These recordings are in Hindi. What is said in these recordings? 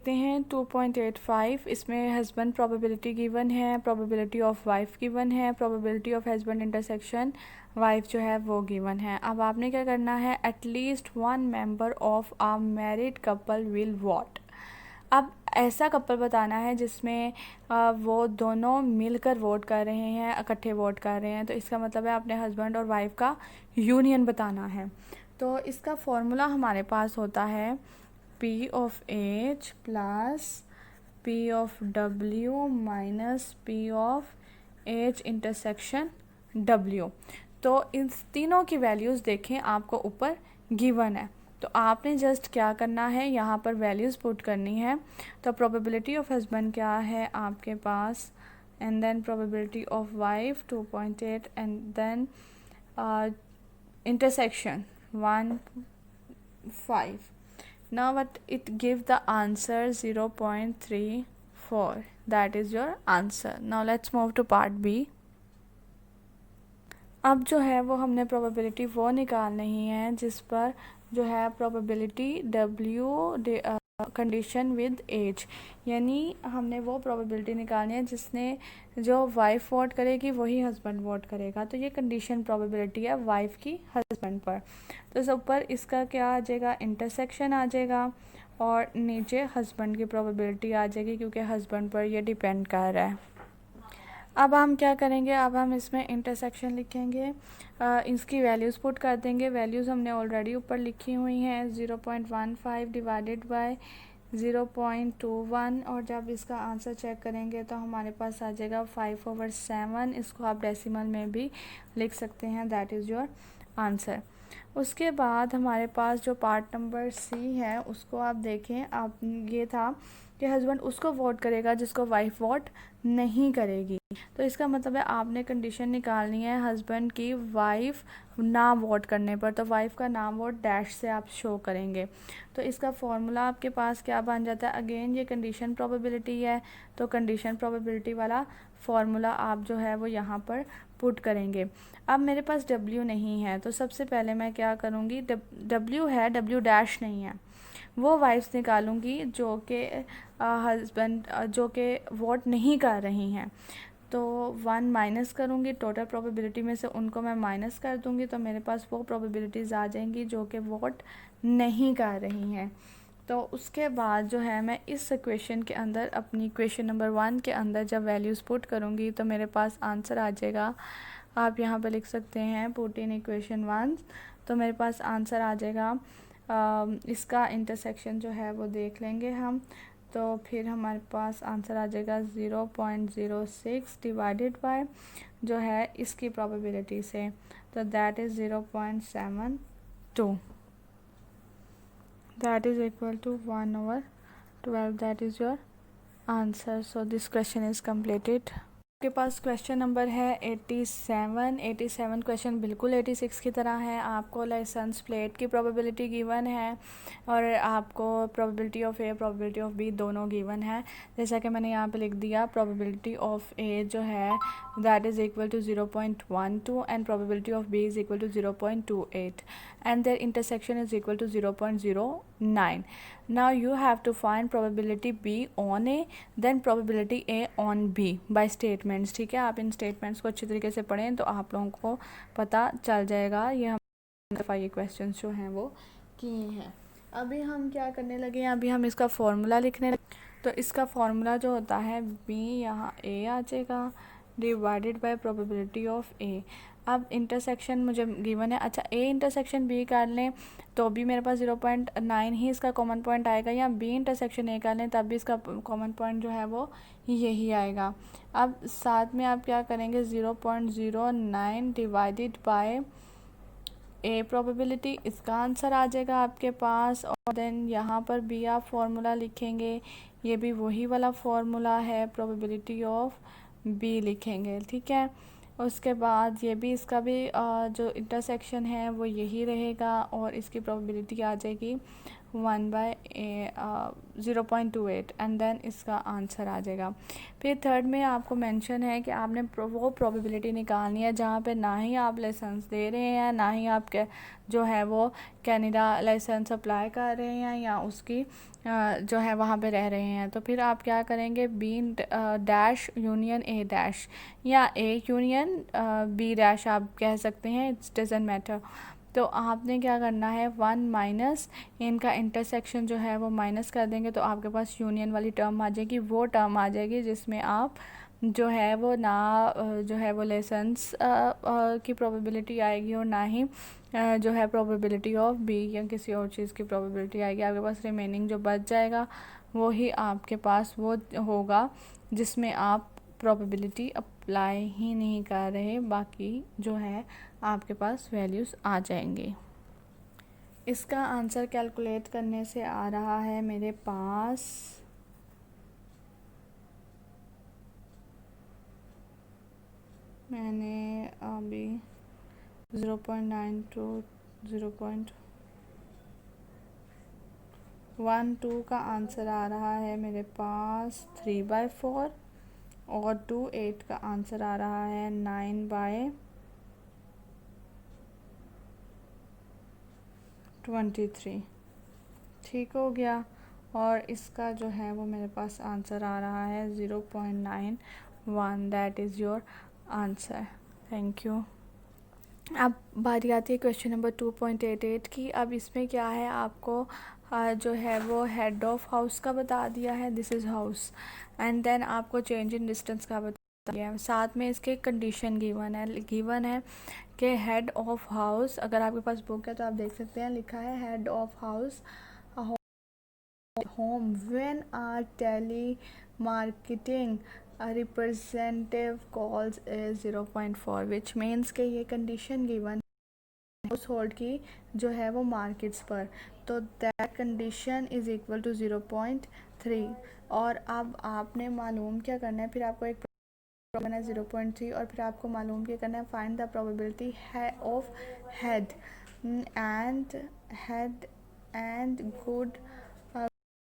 देखते हैं 2.85। इसमें हस्बैंड प्रोबेबिलिटी गिवन है, प्रोबेबिलिटी ऑफ वाइफ गिवन है, probability of husband intersection wife जो है वो गिवन है। अब आपने क्या करना है, at least one member of a married couple will vote. अब ऐसा कपल बताना है जिसमें वो दोनों मिलकर वोट कर रहे हैं, इकट्ठे वोट कर रहे हैं। तो इसका मतलब है अपने हस्बैंड और वाइफ का यूनियन बताना है। तो इसका फॉर्मूला हमारे पास होता है P of H plus P of W minus P of H intersection W। तो इन तीनों की वैल्यूज़ देखें आपको ऊपर गिवन है, तो आपने जस्ट क्या करना है, यहाँ पर वैल्यूज़ पुट करनी है। तो प्रोबेबिलिटी ऑफ हस्बैंड क्या है आपके पास, and then probability of wife 2.8 and then intersection 1.5. Now what it give the answer 0.34. That is your answer. Now let's move to part B. अब जो है वो हमने प्रोबेबिलिटी वो निकालनी है जिस पर जो है probability W condition with as, यानी हमने वो प्रोबेबिलिटी निकालनी है जिसने जो वाइफ वोट करेगी वही हस्बैंड वोट करेगा। तो ये कंडीशन प्रोबेबिलिटी है वाइफ की हस्बैंड पर। तो सब ऊपर इसका क्या आ जाएगा, इंटरसेक्शन आ जाएगा, और नीचे हस्बैंड की प्रोबेबिलिटी आ जाएगी क्योंकि हस्बैंड पर ये डिपेंड कर रहा है। अब हम क्या करेंगे, अब हम इसमें इंटरसेक्शन लिखेंगे, इसकी वैल्यूज़ पुट कर देंगे। वैल्यूज़ हमने ऑलरेडी ऊपर लिखी हुई हैं, 0.15 डिवाइडेड बाय 0.21, और जब इसका आंसर चेक करेंगे तो हमारे पास आ जाएगा 5/7। इसको आप डेसिमल में भी लिख सकते हैं, दैट इज़ योर आंसर। उसके बाद हमारे पास जो पार्ट नंबर सी है उसको आप देखें, आप ये था कि हस्बैंड उसको वोट करेगा जिसको वाइफ वोट नहीं करेगी। तो इसका मतलब है आपने कंडीशन निकालनी है हस्बैंड की वाइफ ना वोट करने पर। तो वाइफ का नाम वोट डैश से आप शो करेंगे। तो इसका फॉर्मूला आपके पास क्या बन जाता है, अगेन ये कंडीशन प्रोबेबिलिटी है, तो कंडीशन प्रोबेबिलिटी वाला फॉर्मूला आप जो है वो यहाँ पर पुट करेंगे। अब मेरे पास W नहीं है, तो सबसे पहले मैं क्या करूँगी, W है, W डैश नहीं है, वो वाइफ्स निकालूंगी जो कि हस्बैंड जो कि वोट नहीं कर रही हैं। तो 1 माइनस करूँगी, टोटल प्रोबेबिलिटी में से उनको मैं माइनस कर दूँगी, तो मेरे पास वो प्रोबेबिलिटीज़ आ जाएंगी जो कि वोट नहीं कर रही हैं। तो उसके बाद जो है मैं इस इक्वेशन के अंदर अपनी इक्वेशन नंबर 1 के अंदर जब वैल्यूज़ पुट करूँगी तो मेरे पास आंसर आ जाएगा। आप यहाँ पे लिख सकते हैं पुट इन इक्वेशन 1, तो मेरे पास आंसर आ जाएगा। इसका इंटरसेक्शन जो है वो देख लेंगे हम, तो फिर हमारे पास आंसर आ जाएगा 0.06 डिवाइडेड बाय जो है इसकी प्रोबेबिलिटी से, तो that is 0.72, that is equal to 1/12। That is your answer. So this question is completed. आपके पास क्वेश्चन नंबर है 87 क्वेश्चन बिल्कुल 86 की तरह है। आपको लाइसेंस प्लेट की प्रोबेबिलिटी गिवन है और आपको probability of A probability of B दोनों गिवन है। जैसा कि मैंने यहाँ पे लिख दिया, प्रोबेबिलिटी ऑफ ए जो है that is equal to 0.12 and probability of B is equal to 0.28 and their intersection is equal to 0.09. Now you have to find probability B on A then probability A on B by statements। ठीक है, आप इन स्टेटमेंट्स को अच्छी तरीके से पढ़ें तो आप लोगों को पता चल जाएगा। ये हम ये क्वेश्चन जो हैं वो किए हैं। अभी हम क्या करने लगे हैं, अभी हम इसका फॉर्मूला लिखने लगे। तो इसका फॉर्मूला जो होता है B, यहाँ A आ जाएगा divided by probability of A। अब इंटरसेक्शन मुझे गिवन है, अच्छा A इंटरसेक्शन B कर लें तो भी मेरे पास 0.9 ही इसका कॉमन पॉइंट आएगा, या B इंटरसेक्शन A कर लें तब भी इसका कॉमन पॉइंट जो है वो यही आएगा। अब साथ में आप क्या करेंगे, 0.09 डिवाइडेड बाय A प्रोबेबिलिटी, इसका आंसर आ जाएगा आपके पास। और देन यहाँ पर भी आप फॉर्मूला लिखेंगे, ये भी वही वाला फॉर्मूला है, प्रोबेबिलिटी ऑफ B लिखेंगे। ठीक है, उसके बाद ये भी इसका भी जो इंटरसेक्शन है वो यही रहेगा और इसकी प्रोबेबिलिटी आ जाएगी 0.28 एंड देन इसका आंसर आ जाएगा। फिर थर्ड में आपको मेंशन है कि आपने वो प्रोबेबिलिटी निकालनी है जहाँ पे ना ही आप लाइसेंस दे रहे हैं, ना ही आप जो है वो कनाडा लाइसेंस अप्लाई कर रहे हैं या उसकी जो है वहाँ पे रह रहे हैं। तो फिर आप क्या करेंगे, B dash union A dash या ए यूनियन बी डैश आप कह सकते हैं, इट्स डजेंट मैटर। तो आपने क्या करना है, 1 माइनस इनका इंटरसेक्शन जो है वो माइनस कर देंगे तो आपके पास यूनियन वाली टर्म आ जाएगी। वो टर्म आ जाएगी जिसमें आप जो है वो ना जो है वो लाइसेंस की प्रोबेबिलिटी आएगी और ना ही जो है प्रोबेबिलिटी ऑफ बी या किसी और चीज़ की प्रोबेबिलिटी आएगी। आपके पास रिमेनिंग जो बच जाएगा वो ही आपके पास वो होगा जिसमें आप प्रोबेबिलिटी अप्लाई ही नहीं कर रहे, बाकी जो है आपके पास वैल्यूज़ आ जाएंगे। इसका आंसर कैलकुलेट करने से आ रहा है मेरे पास मैंने अभी 0.9 to 0.12 का आंसर आ रहा है मेरे पास 3/4 और 28 का आंसर आ रहा है 9/23। ठीक हो गया। और इसका जो है वो मेरे पास आंसर आ रहा है 0.91। That is your answer. Thank you. अब बारी आती है क्वेश्चन नंबर 2.88 की। अब इसमें क्या है, आपको जो है वो हेड ऑफ हाउस का बता दिया है, this is house, and then आपको चेंज इन डिस्टेंस का बता दिया है। साथ में इसके कंडीशन गिवन है कि हेड ऑफ हाउस, अगर आपके पास बुक है तो आप देख सकते हैं, लिखा है head of house home when a telemarketing representative calls is 0.4 which means कि ये कंडीशन गिवन हाउस होल्ड की जो है वो मार्केट्स पर, तो that condition is equal to 0.3। और अब आपने मालूम क्या करना है, फिर आपको एक करना है 0.3 और फिर आपको मालूम क्या करना है, find the probability of head and good.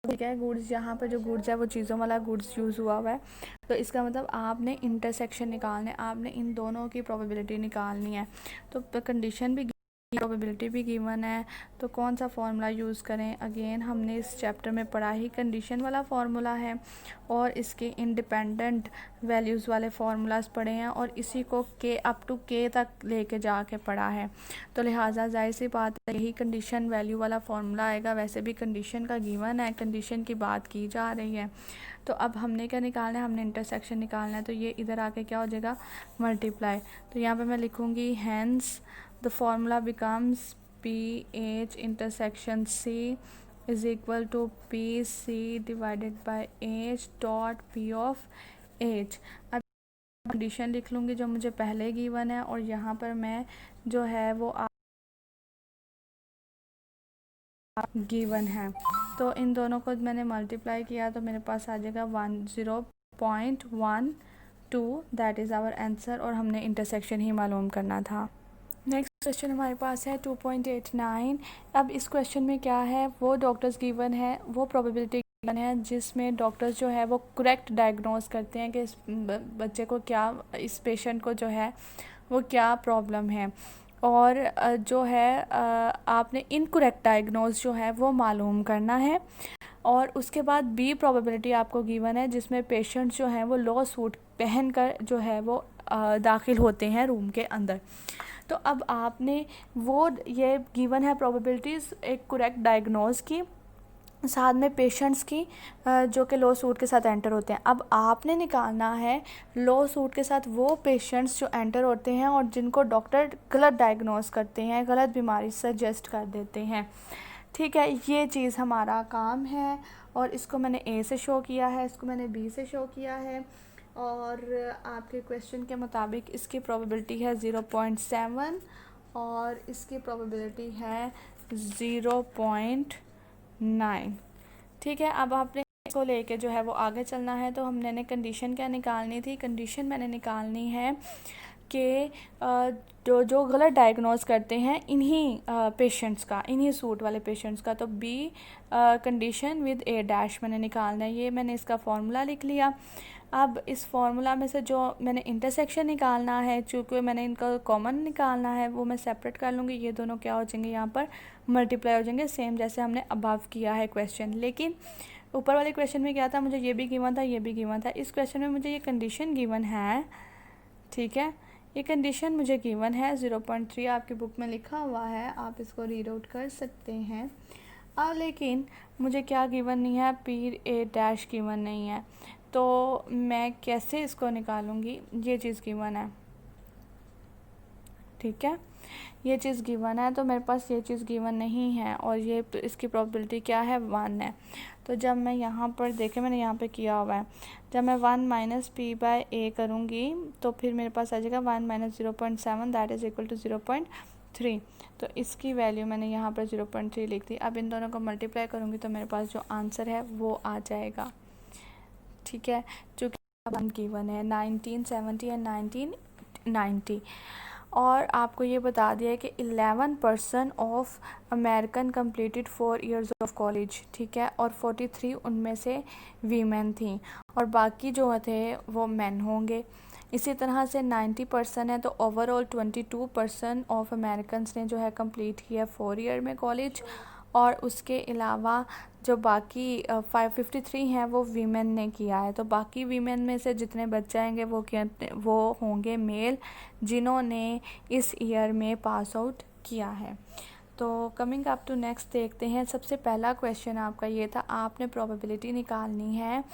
ठीक है, गुड्स, यहाँ पर जो गुड्स है वो चीज़ों वाला गुड्स यूज़ हुआ है, तो इसका मतलब आपने इंटरसेक्शन निकालना है, आपने इन दोनों की प्रोबेबिलिटी निकालनी है। तो कंडीशन भी प्रोबेबिलिटी भी गिवन है, तो कौन सा फार्मूला यूज़ करें। अगेन हमने इस चैप्टर में पढ़ा ही कंडीशन वाला फार्मूला है और इसके इंडिपेंडेंट वैल्यूज़ वाले फार्मूलाज पढ़े हैं और इसी को के अप टू के तक लेके जाके पढ़ा है। तो लिहाजा जाहिर सी बात है यही कंडीशन वैल्यू वाला फार्मूला आएगा। वैसे भी कंडीशन का गिवन है, कंडीशन की बात की जा रही है। तो अब हमने क्या निकालना है, हमने इंटरसेक्शन निकालना है, तो ये इधर आके क्या हो जाएगा, मल्टीप्लाई। तो यहाँ पे मैं लिखूँगी hence the formula becomes PH intersection C is equal to PC divided by H dot P of H। अब कंडीशन लिख लूँगी जो मुझे पहले गिवन है और यहाँ पर मैं जो है वो गिवन है, तो इन दोनों को मैंने मल्टीप्लाई किया तो मेरे पास आ जाएगा 0.12। दैट इज़ आवर आंसर और हमने इंटरसेक्शन ही मालूम करना था। नेक्स्ट क्वेश्चन हमारे पास है 2.89। अब इस क्वेश्चन में क्या है, वो डॉक्टर्स गिवन है, वो प्रोबेबिलिटी गिवन है जिसमें डॉक्टर्स जो है वो करेक्ट डायग्नोज करते हैं कि इस बच्चे को क्या, इस पेशेंट को जो है वो क्या प्रॉब्लम है, और जो है आपने इनकरेक्ट डायग्नोज जो है वो मालूम करना है। और उसके बाद बी प्रोबेबिलिटी आपको गिवन है जिसमें पेशेंट्स जो हैं वो लॉ सूट पहन कर जो है वो दाखिल होते हैं रूम के अंदर। तो अब आपने वो ये गिवन है प्रोबेबिलिटीज़ एक करेक्ट डायग्नोज की, साथ में पेशेंट्स की जो कि लो सूट के साथ एंटर होते हैं। अब आपने निकालना है लो सूट के साथ वो पेशेंट्स जो एंटर होते हैं और जिनको डॉक्टर गलत डायग्नोज करते हैं, गलत बीमारी सजेस्ट कर देते हैं। ठीक है, ये चीज़ हमारा काम है और इसको मैंने ए से शो किया है, इसको मैंने बी से शो किया है और आपके क्वेश्चन के मुताबिक इसकी प्रोबेबिलिटी है 0.7 और इसकी प्रोबेबिलिटी है 0.9। ठीक है, अब आपने इसको लेके जो है वो आगे चलना है। तो हमने कंडीशन क्या निकालनी थी, कंडीशन मैंने निकालनी है कि जो गलत डायग्नोज करते हैं इन्हीं पेशेंट्स का, इन्हीं सूट वाले पेशेंट्स का। तो B condition with A dash मैंने निकालना है। ये मैंने इसका फॉर्मूला लिख लिया। अब इस फॉर्मूला में से जो मैंने इंटरसेक्शन निकालना है, चूँकि मैंने इनका कॉमन निकालना है, वो मैं सेपरेट कर लूँगी। ये दोनों क्या हो जाएंगे, यहाँ पर मल्टीप्लाई हो जाएंगे, सेम जैसे हमने अबव किया है क्वेश्चन। लेकिन ऊपर वाले क्वेश्चन में क्या था, मुझे ये भी गिवन था, ये भी गिवन था। इस क्वेश्चन में मुझे ये कंडीशन गिवन है, ठीक है, ये कंडीशन मुझे गिवन है। 0.3 आपकी बुक में लिखा हुआ है, आप इसको रीड आउट कर सकते हैं। लेकिन मुझे क्या गिवन नहीं है, पी ए डैश गिवन नहीं है। तो मैं कैसे इसको निकालूंगी, ये चीज़ गिवन है, ठीक है, ये चीज़ गिवन है। तो मेरे पास ये चीज़ गिवन नहीं है और ये इसकी प्रोबेबिलिटी क्या है, 1 है। तो जब मैं यहाँ पर देखें, मैंने यहाँ पे किया हुआ है, जब मैं 1 माइनस पी बाय ए करूँगी तो फिर मेरे पास आ जाएगा 1 minus 0.7 that is equal to 0.3। तो इसकी वैल्यू मैंने यहाँ पर 0.3 लिख दी। अब इन दोनों को मल्टीप्लाई करूँगी तो मेरे पास जो आंसर है वो आ जाएगा, ठीक है। चूँकि 1 गिवन है, 1970 एंड 1990। और आपको ये बता दिया है कि 11% of American completed 4 years of college, ठीक है, और 43 उनमें से वीमेन थी और बाकी जो थे वो मेन होंगे। इसी तरह से 90% है, तो ओवरऑल 22% ऑफ अमेरिकन ने जो है कंप्लीट किया 4 ईयर में कॉलेज। और उसके अलावा जो बाकी 553 हैं वो वीमेन ने किया है। तो बाकी वीमेन में से जितने बच्चे आएंगे वो होंगे मेल, जिन्होंने इस ईयर में पास आउट किया है। तो कमिंग अप टू नेक्स्ट देखते हैं। सबसे पहला क्वेश्चन आपका ये था, आपने प्रोबेबिलिटी निकालनी है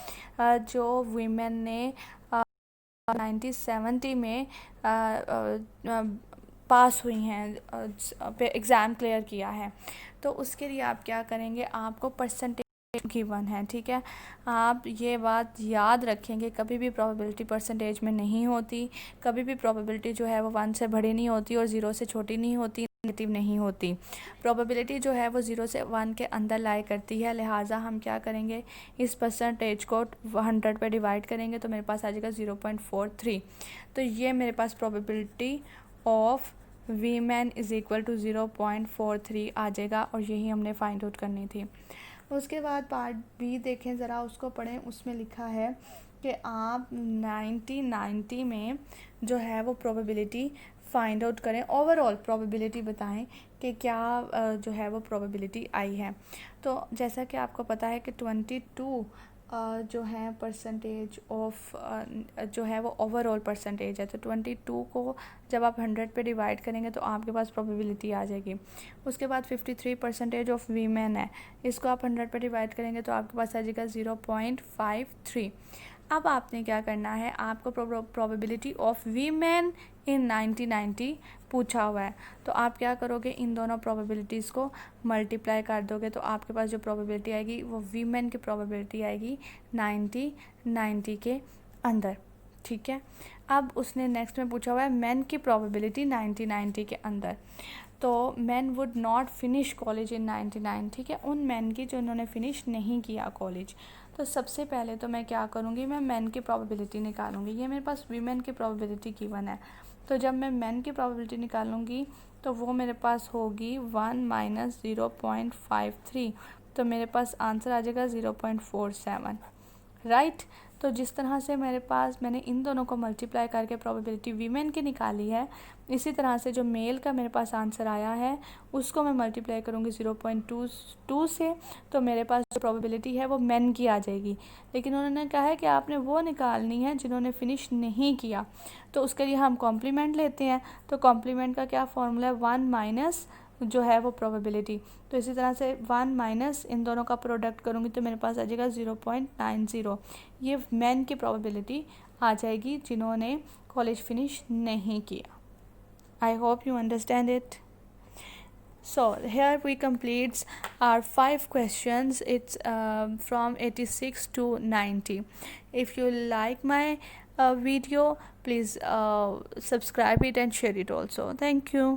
जो वीमेन ने 1970 में पास हुई हैं, एग्ज़ाम क्लियर किया है। तो उसके लिए आप क्या करेंगे, आपको परसेंटेज गिवन है, ठीक है। आप ये बात याद रखेंगे, कभी भी प्रोबेबिलिटी परसेंटेज में नहीं होती, कभी भी प्रोबेबिलिटी जो है वो 1 से बड़ी नहीं होती और 0 से छोटी नहीं होती, नेगेटिव नहीं होती। प्रोबेबिलिटी जो है वो 0 से 1 के अंदर लाई करती है। लिहाजा हम क्या करेंगे, इस परसेंटेज को 100 पे डिवाइड करेंगे तो मेरे पास आ जाएगा 0.43। तो ये मेरे पास probability of women is equal to 0.43 आ जाएगा और यही हमने फाइंड आउट करनी थी। उसके बाद पार्ट बी देखें ज़रा, उसको पढ़ें। उसमें लिखा है कि आप 1990 में जो है वो प्रोबेबिलिटी फाइंड आउट करें, ओवरऑल प्रोबेबिलिटी बताएं कि क्या जो है वो प्रोबेबिलिटी आई है। तो जैसा कि आपको पता है कि 22 जो है परसेंटेज ऑफ जो है वो ओवरऑल परसेंटेज है। तो 22 को जब आप 100 पे डिवाइड करेंगे तो आपके पास प्रोबेबिलिटी आ जाएगी। उसके बाद 53% ऑफ वीमेन है, इसको आप 100 पे डिवाइड करेंगे तो आपके पास आ जाएगा 0.53। अब आपने क्या करना है, आपको प्रोबेबिलिटी ऑफ वीमेन इन 1990 पूछा हुआ है। तो आप क्या करोगे, इन दोनों प्रोबेबिलिटीज़ को मल्टीप्लाई कर दोगे तो आपके पास जो प्रोबेबिलिटी आएगी वो वीमेन की प्रोबेबिलिटी आएगी 90 के अंदर, ठीक है। अब उसने नेक्स्ट में पूछा हुआ है मेन की प्रोबेबिलिटी 90 के अंदर। तो man would not finish college in 99, ठीक है, उन मैन की जो उन्होंने फिनिश नहीं किया कॉलेज। तो सबसे पहले तो मैं क्या करूँगी, मैं मैन की प्रोबेबिलिटी निकालूंगी। ये मेरे पास वीमेन की प्रोबेबिलिटी गिवन है, तो जब मैं मैन की प्रोबेबिलिटी निकालूंगी तो वो मेरे पास होगी 1 माइनस 0.53। तो मेरे पास आंसर आ जाएगा 0.47, राइट। तो जिस तरह से मैंने इन दोनों को मल्टीप्लाई करके प्रोबेबिलिटी वीमेन की निकाली है, इसी तरह से जो मेल का मेरे पास आंसर आया है उसको मैं मल्टीप्लाई करूँगी 0.22 से, तो मेरे पास जो प्रोबेबिलिटी है वो मेन की आ जाएगी। लेकिन उन्होंने कहा है कि आपने वो निकालनी है जिन्होंने फिनिश नहीं किया, तो उसके लिए हम कॉम्प्लीमेंट लेते हैं। तो कॉम्प्लीमेंट का क्या फॉर्मूला है, 1 माइनस जो है वो प्रोबेबिलिटी। तो इसी तरह से 1 माइनस इन दोनों का प्रोडक्ट करूँगी तो मेरे पास आ जाएगा 0.90। ये मेन की प्रोबेबिलिटी आ जाएगी जिन्होंने कॉलेज फिनिश नहीं किया। I hope you understand it. So here we completes our 5 questions. It's from 86 to 90. If you like my video, please subscribe it and share it also. Thank you.